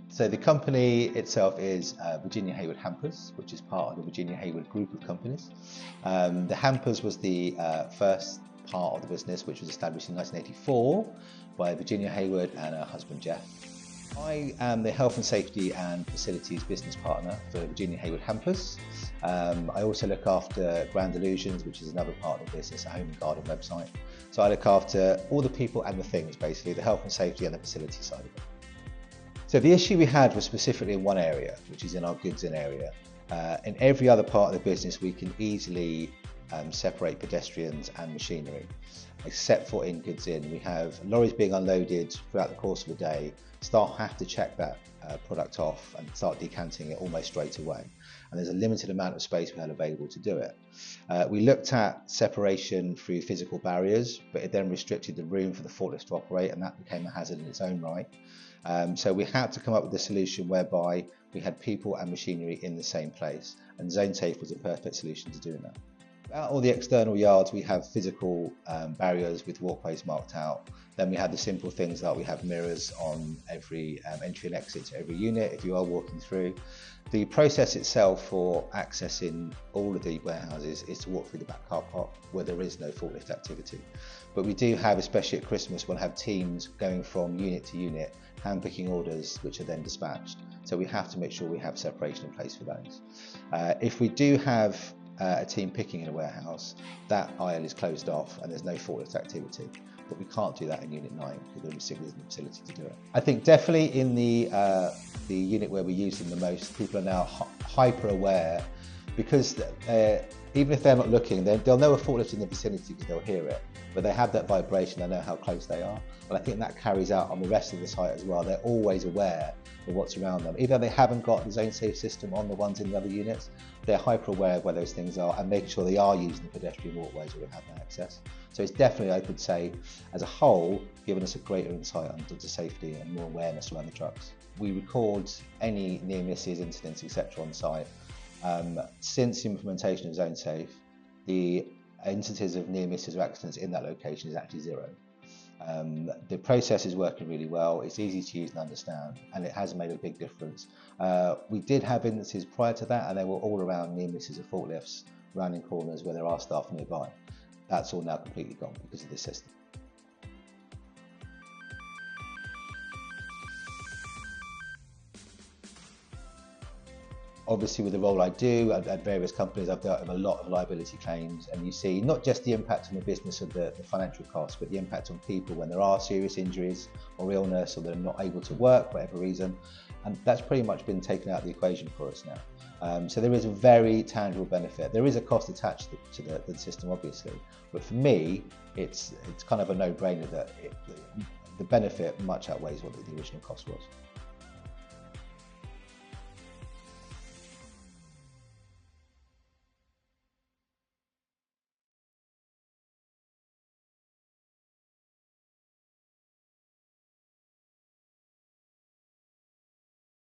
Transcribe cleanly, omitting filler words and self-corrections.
So the company itself is Virginia Hayward Hampers, which is part of the Virginia Hayward group of companies. The Hampers was the first part of the business, which was established in 1984 by Virginia Hayward and her husband Jeff. I am the health and safety and facilities business partner for Virginia Hayward Hampers. I also look after Grand Illusions, which is another part of the business, a home and garden website. So I look after all the people and the things, basically, the health and safety and the facility side of it. So the issue we had was specifically in one area, which is in our goods in area. In every other part of the business, we can easily separate pedestrians and machinery, except for in goods in. We have lorries being unloaded throughout the course of a day. Staff have to check that product off and start decanting it almost straight away. And there's a limited amount of space we had available to do it. We looked at separation through physical barriers, but it then restricted the room for the forklifts to operate, and that became a hazard in its own right. So we had to come up with a solution whereby we had people and machinery in the same place, and ZoneSafe was a perfect solution to doing that. Out all the external yards, we have physical barriers with walkways marked out. Then we have the simple things like we have mirrors on every entry and exit to every unit if you are walking through. The process itself for accessing all of the warehouses is to walk through the back car park where there is no forklift activity. But we do have, especially at Christmas, we'll have teams going from unit to unit, hand picking orders which are then dispatched. So we have to make sure we have separation in place for those. If we do have a team picking in a warehouse, that aisle is closed off and there's no forklift activity. But we can't do that in Unit 9 because there isn't the facility to do it. I think definitely in the unit where we use them the most, people are now hyper aware because even if they're not looking, they'll know a forklift in the vicinity because they'll hear it, but they have that vibration, they know how close they are. But I think that carries out on the rest of the site as well. They're always aware of what's around them. Even though they haven't got the ZoneSafe system on the ones in the other units, they're hyper aware of where those things are and making sure they are using the pedestrian walkways where they have that access. So it's definitely, I could say, as a whole, given us a greater insight into safety and more awareness around the trucks. We record any near misses, incidents, etc. on site. Since the implementation of ZoneSafe, the instances of near misses or accidents in that location is actually zero. The process is working really well, it's easy to use and understand, and it has made a big difference. We did have instances prior to that, and they were all around near misses of forklifts, rounding corners where there are staff nearby. That's all now completely gone because of this system. Obviously, with the role I do at various companies, I've dealt with a lot of liability claims, and you see not just the impact on the business of the financial costs, but the impact on people when there are serious injuries or illness, or they're not able to work for whatever reason, and that's pretty much been taken out of the equation for us now. So there is a very tangible benefit. There is a cost attached to the system, obviously, but for me, it's kind of a no-brainer that the benefit much outweighs what the original cost was.